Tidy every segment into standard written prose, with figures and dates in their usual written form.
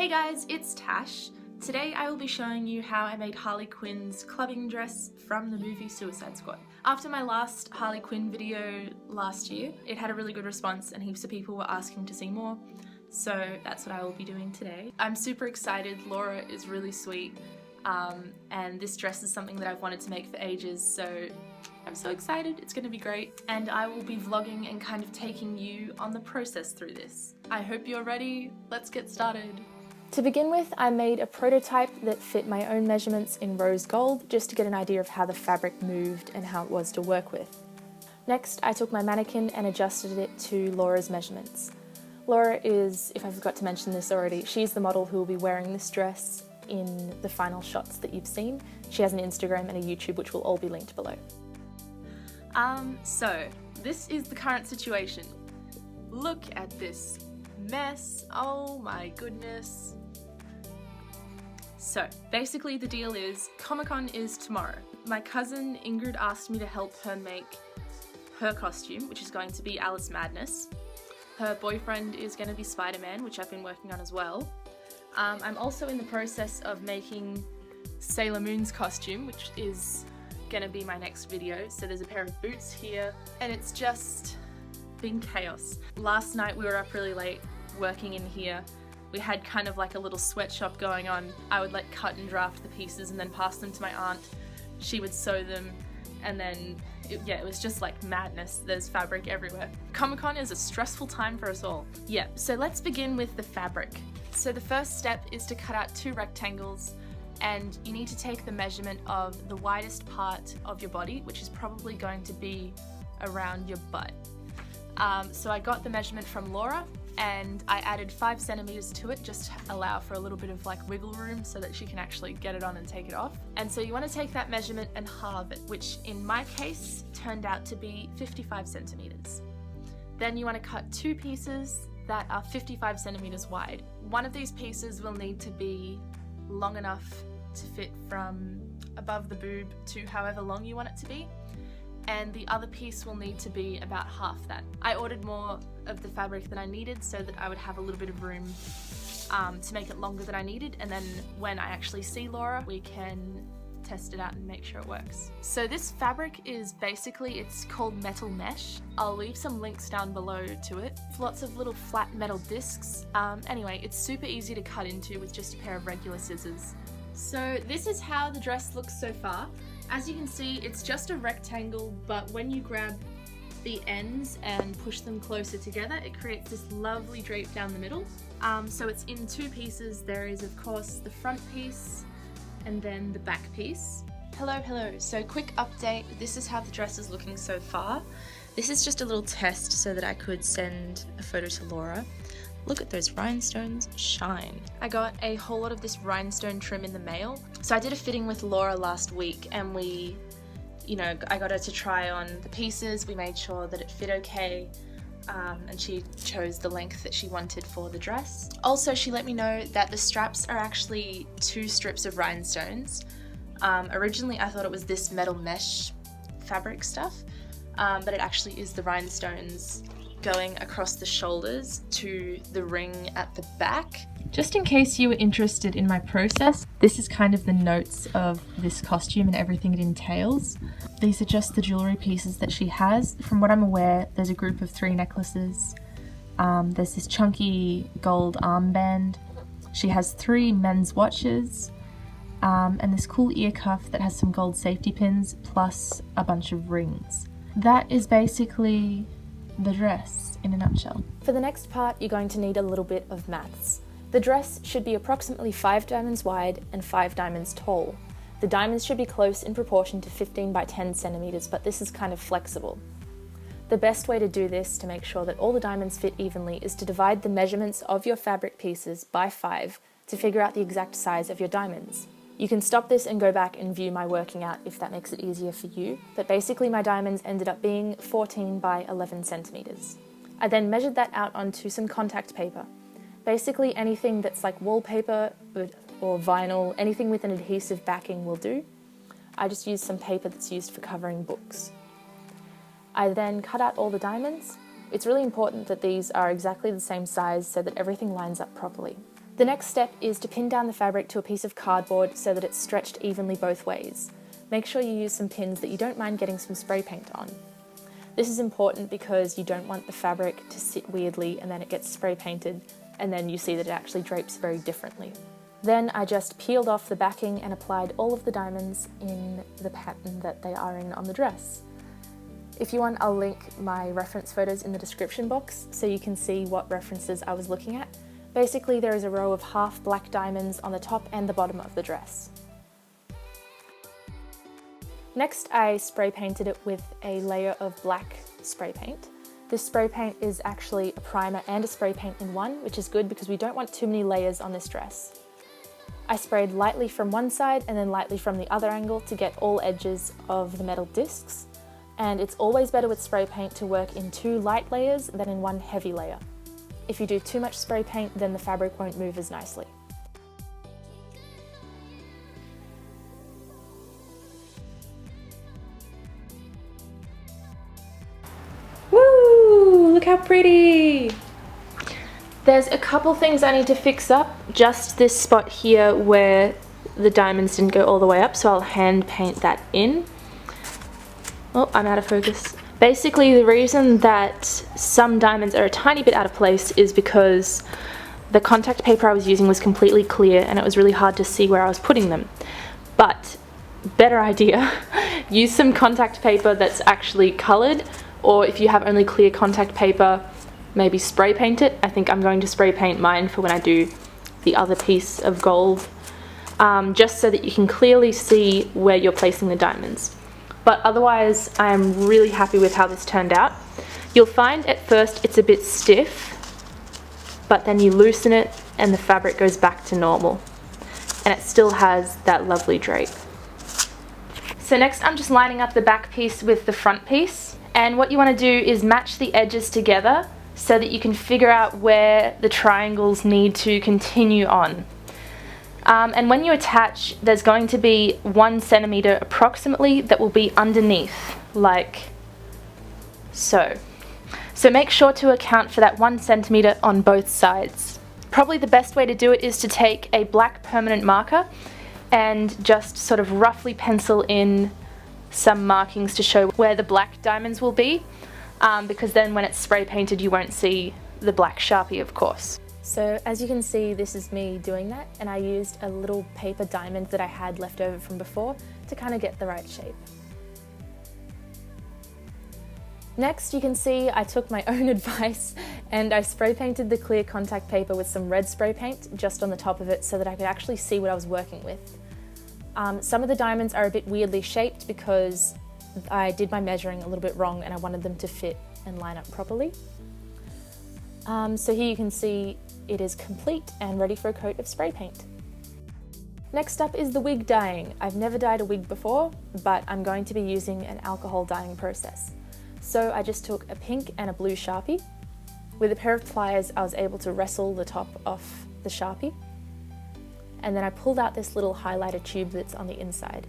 Hey guys, it's Tash. Today I will be showing you how I made Harley Quinn's clubbing dress from the movie Suicide Squad. After my last Harley Quinn video last year, it had a really good response and heaps of people were asking to see more, so that's what I will be doing today. I'm super excited. Laura is really sweet, and this dress is something that I've wanted to make for ages, so I'm so excited. It's going to be great, and I will be vlogging and kind of taking you on the process through this. I hope you're ready. Let's get started. To begin with, I made a prototype that fit my own measurements in rose gold, just to get an idea of how the fabric moved and how it was to work with. Next, I took my mannequin and adjusted it to Laura's measurements. Laura is, if I forgot to mention this already, she's the model who will be wearing this dress in the final shots that you've seen. She has an Instagram and a YouTube, which will all be linked below. So this is the current situation. Look at this mess. Oh my goodness. So basically the deal is Comic-Con is tomorrow. My cousin Ingrid asked me to help her make her costume, which is going to be Alice Madness. Her boyfriend is going to be Spider-Man, which I've been working on as well. I'm also in the process of making Sailor Moon's costume, which is going to be my next video. So there's a pair of boots here, and it's just been chaos. Last night we were up really late working in here. We had kind of like a little sweatshop going on. I would like cut and draft the pieces and then pass them to my aunt. She would sew them, and then it was just like madness. There's fabric everywhere. Comic-Con is a stressful time for us all. Yeah, so let's begin with the fabric. So the first step is to cut out 2 rectangles, and you need to take the measurement of the widest part of your body, which is probably going to be around your butt. So I got the measurement from Laura, and I added 5 centimeters to it just to allow for a little bit of like wiggle room so that she can actually get it on and take it off. And so you want to take that measurement and halve it, which in my case turned out to be 55 centimeters. Then you want to cut 2 pieces that are 55 centimeters wide. One of these pieces will need to be long enough to fit from above the boob to however long you want it to be, and the other piece will need to be about half that. I ordered more of the fabric than I needed so that I would have a little bit of room to make it longer than I needed, and then when I actually see Laura, we can test it out and make sure it works. So this fabric is basically, it's called metal mesh. I'll leave some links down below to it. Lots of little flat metal discs. Anyway, it's super easy to cut into with just a pair of regular scissors. So this is how the dress looks so far. As you can see, it's just a rectangle, but when you grab the ends and push them closer together, it creates this lovely drape down the middle. So it's in 2 pieces. There is, of course, the front piece and then the back piece. Hello. So quick update. This is how the dress is looking so far. This is just a little test so that I could send a photo to Laura. Look at those rhinestones shine. I got a whole lot of this rhinestone trim in the mail. So I did a fitting with Laura last week, and I got her to try on the pieces. We made sure that it fit okay, and she chose the length that she wanted for the dress. Also, she let me know that the straps are actually 2 strips of rhinestones. Originally I thought it was this metal mesh fabric stuff, but it actually is the rhinestones going across the shoulders to the ring at the back. Just in case you were interested in my process, this is kind of the notes of this costume and everything it entails. These are just the jewellery pieces that she has. From what I'm aware, there's a group of 3 necklaces. There's this chunky gold armband. She has 3 men's watches, and this cool ear cuff that has some gold safety pins, plus a bunch of rings. That is basically the dress in a nutshell. For the next part, you're going to need a little bit of maths. The dress should be approximately 5 diamonds wide and 5 diamonds tall. The diamonds should be close in proportion to 15 by 10 centimeters, but this is kind of flexible. The best way to do this to make sure that all the diamonds fit evenly is to divide the measurements of your fabric pieces by 5 to figure out the exact size of your diamonds. You can stop this and go back and view my working out if that makes it easier for you, but basically my diamonds ended up being 14 by 11 centimeters. I then measured that out onto some contact paper. Basically anything that's like wallpaper or vinyl, anything with an adhesive backing will do. I just used some paper that's used for covering books. I then cut out all the diamonds. It's really important that these are exactly the same size so that everything lines up properly. The next step is to pin down the fabric to a piece of cardboard so that it's stretched evenly both ways. Make sure you use some pins that you don't mind getting some spray paint on. This is important because you don't want the fabric to sit weirdly and then it gets spray painted and then you see that it actually drapes very differently. Then I just peeled off the backing and applied all of the diamonds in the pattern that they are in on the dress. If you want, I'll link my reference photos in the description box so you can see what references I was looking at. Basically, there is a row of half black diamonds on the top and the bottom of the dress. Next, I spray painted it with a layer of black spray paint. This spray paint is actually a primer and a spray paint in one, which is good because we don't want too many layers on this dress. I sprayed lightly from one side and then lightly from the other angle to get all edges of the metal discs. And it's always better with spray paint to work in 2 light layers than in 1 heavy layer. If you do too much spray paint, then the fabric won't move as nicely. Woo! Look how pretty! There's a couple things I need to fix up. Just this spot here where the diamonds didn't go all the way up, so I'll hand paint that in. Oh, I'm out of focus. Basically, the reason that some diamonds are a tiny bit out of place is because the contact paper I was using was completely clear and it was really hard to see where I was putting them. But, better idea, use some contact paper that's actually coloured, or if you have only clear contact paper, maybe spray paint it. I think I'm going to spray paint mine for when I do the other piece of gold, just so that you can clearly see where you're placing the diamonds. But otherwise, I am really happy with how this turned out. You'll find at first it's a bit stiff, but then you loosen it and the fabric goes back to normal. And it still has that lovely drape. So next I'm just lining up the back piece with the front piece. And what you want to do is match the edges together so that you can figure out where the triangles need to continue on. And when you attach, there's going to be 1 centimeter approximately that will be underneath, like so. So make sure to account for that 1 centimeter on both sides. Probably the best way to do it is to take a black permanent marker and just sort of roughly pencil in some markings to show where the black diamonds will be, because then when it's spray painted you won't see the black Sharpie, of course. So as you can see, this is me doing that, and I used a little paper diamond that I had left over from before to kind of get the right shape. Next, you can see I took my own advice and I spray painted the clear contact paper with some red spray paint just on the top of it so that I could actually see what I was working with. Some of the diamonds are a bit weirdly shaped because I did my measuring a little bit wrong and I wanted them to fit and line up properly. So here you can see it is complete and ready for a coat of spray paint. Next up is the wig dyeing. I've never dyed a wig before, but I'm going to be using an alcohol dyeing process. So I just took a pink and a blue Sharpie. With a pair of pliers, I was able to wrestle the top off the Sharpie. And then I pulled out this little highlighter tube that's on the inside.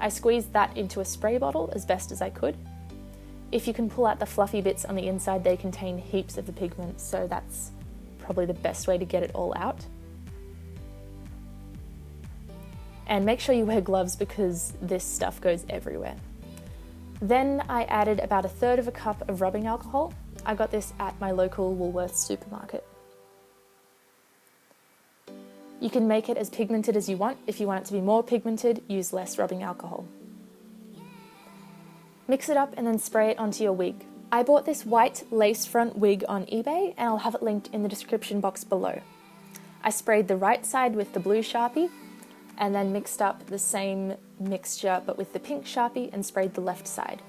I squeezed that into a spray bottle as best as I could. If you can pull out the fluffy bits on the inside, they contain heaps of the pigment, so that's probably the best way to get it all out. And make sure you wear gloves because this stuff goes everywhere. Then I added about 1/3 cup of rubbing alcohol. I got this at my local Woolworths supermarket. You can make it as pigmented as you want. If you want it to be more pigmented, use less rubbing alcohol. Mix it up and then spray it onto your wig. I bought this white lace front wig on eBay and I'll have it linked in the description box below. I sprayed the right side with the blue Sharpie and then mixed up the same mixture but with the pink Sharpie and sprayed the left side.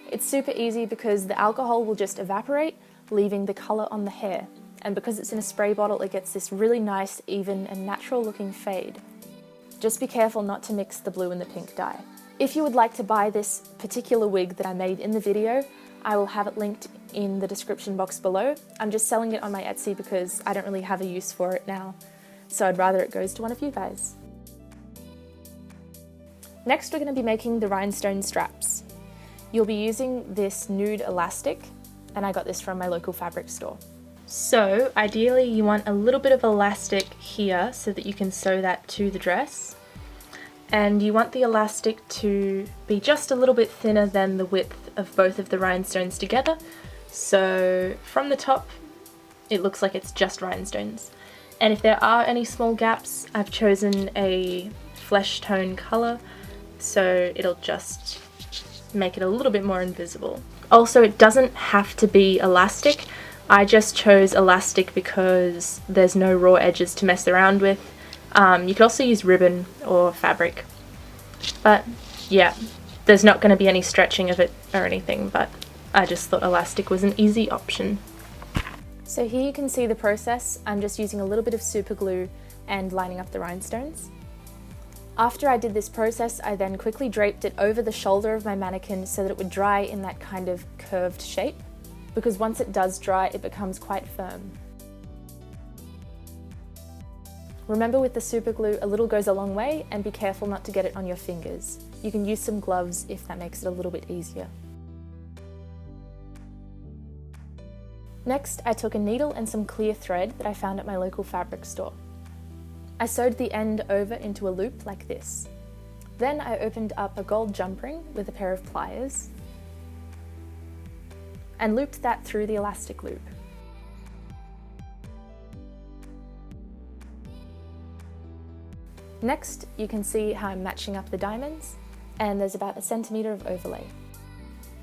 It's super easy because the alcohol will just evaporate, leaving the colour on the hair. And because it's in a spray bottle, it gets this really nice, even and natural looking fade. Just be careful not to mix the blue and the pink dye. If you would like to buy this particular wig that I made in the video, I will have it linked in the description box below. I'm just selling it on my Etsy because I don't really have a use for it now, so I'd rather it goes to one of you guys. Next, we're going to be making the rhinestone straps. You'll be using this nude elastic, and I got this from my local fabric store. So ideally you want a little bit of elastic here so that you can sew that to the dress. And you want the elastic to be just a little bit thinner than the width of both of the rhinestones together. So from the top, it looks like it's just rhinestones. And if there are any small gaps, I've chosen a flesh tone color, so it'll just make it a little bit more invisible. Also, it doesn't have to be elastic. I just chose elastic because there's no raw edges to mess around with. You could also use ribbon or fabric, but yeah, there's not going to be any stretching of it or anything, but I just thought elastic was an easy option. So here you can see the process. I'm just using a little bit of super glue and lining up the rhinestones. After I did this process, I then quickly draped it over the shoulder of my mannequin so that it would dry in that kind of curved shape, because once it does dry, it becomes quite firm. Remember, with the super glue, a little goes a long way, and be careful not to get it on your fingers. You can use some gloves if that makes it a little bit easier. Next, I took a needle and some clear thread that I found at my local fabric store. I sewed the end over into a loop like this. Then I opened up a gold jump ring with a pair of pliers and looped that through the elastic loop. Next, you can see how I'm matching up the diamonds, and there's about 1 centimeter of overlay.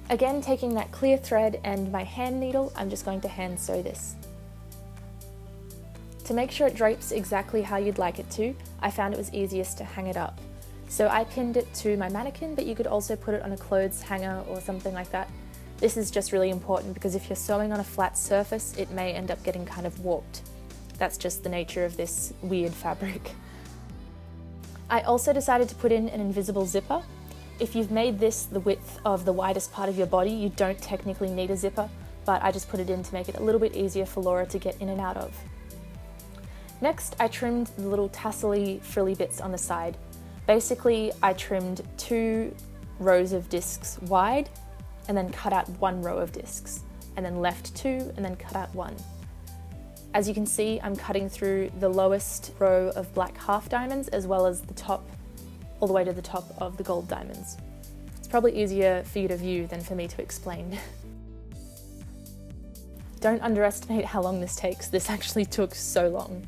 Again, taking that clear thread and my hand needle, I'm just going to hand sew this. To make sure it drapes exactly how you'd like it to, I found it was easiest to hang it up. So I pinned it to my mannequin, but you could also put it on a clothes hanger or something like that. This is just really important because if you're sewing on a flat surface, it may end up getting kind of warped. That's just the nature of this weird fabric. I also decided to put in an invisible zipper. If you've made this the width of the widest part of your body, you don't technically need a zipper, but I just put it in to make it a little bit easier for Laura to get in and out of. Next, I trimmed the little tassel-y, frilly bits on the side. Basically, I trimmed 2 rows of discs wide, and then cut out 1 row of discs, and then left 2, and then cut out 1. As you can see, I'm cutting through the lowest row of black half diamonds as well as the top, all the way to the top of the gold diamonds. It's probably easier for you to view than for me to explain. Don't underestimate how long this takes. This actually took so long.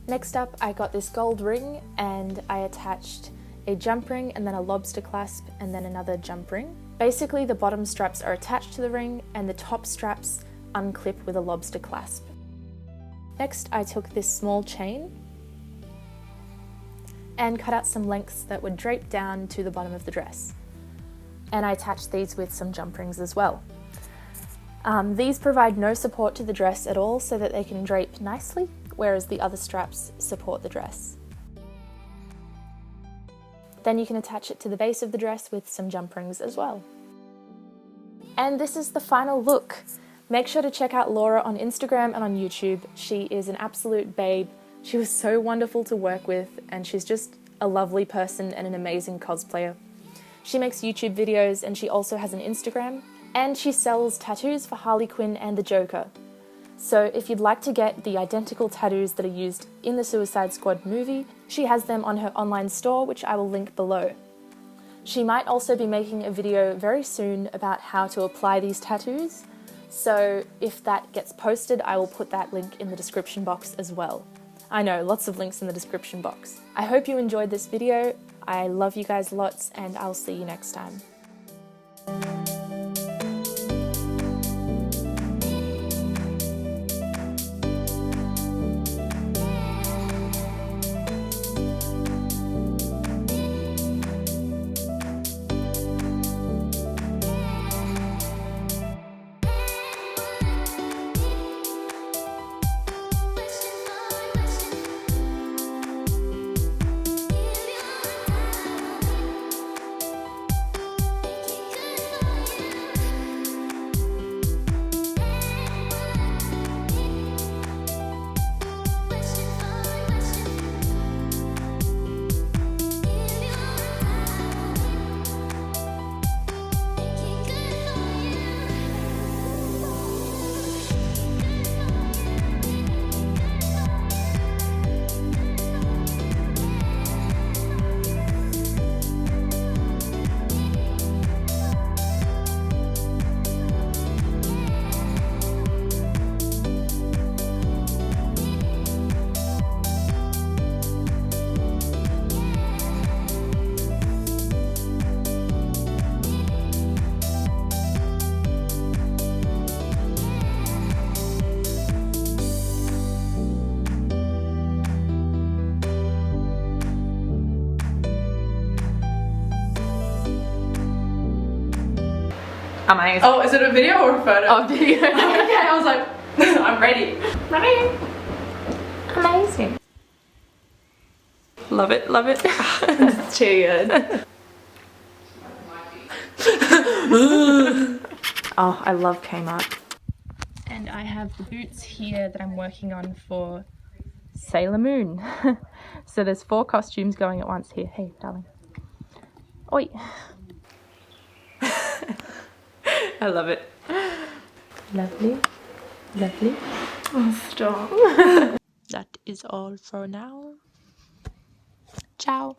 Next up, I got this gold ring and I attached a jump ring and then a lobster clasp and then another jump ring. Basically, the bottom straps are attached to the ring and the top straps unclip with a lobster clasp. Next, I took this small chain and cut out some lengths that would drape down to the bottom of the dress. And I attached these with some jump rings as well. These provide no support to the dress at all so that they can drape nicely, whereas the other straps support the dress. Then you can attach it to the base of the dress with some jump rings as well. And this is the final look. Make sure to check out Laura on Instagram and on YouTube. She is an absolute babe. She was so wonderful to work with, and she's just a lovely person and an amazing cosplayer. She makes YouTube videos and she also has an Instagram, and she sells tattoos for Harley Quinn and the Joker. So if you'd like to get the identical tattoos that are used in the Suicide Squad movie, she has them on her online store, which I will link below. She might also be making a video very soon about how to apply these tattoos, so if that gets posted, I will put that link in the description box as well. I know, lots of links in the description box. I hope you enjoyed this video. I love you guys lots, and I'll see you next time. Amazing. Oh, is it a video or a photo? Oh, video. Okay, I was like, I'm ready. Amazing. Love it, love it. It's too good. Oh, I love Kmart. And I have the boots here that I'm working on for Sailor Moon. So there's 4 costumes going at once here. Hey, darling. Oi. I love it. Lovely. Lovely. Oh, stop. That is all for now. Ciao.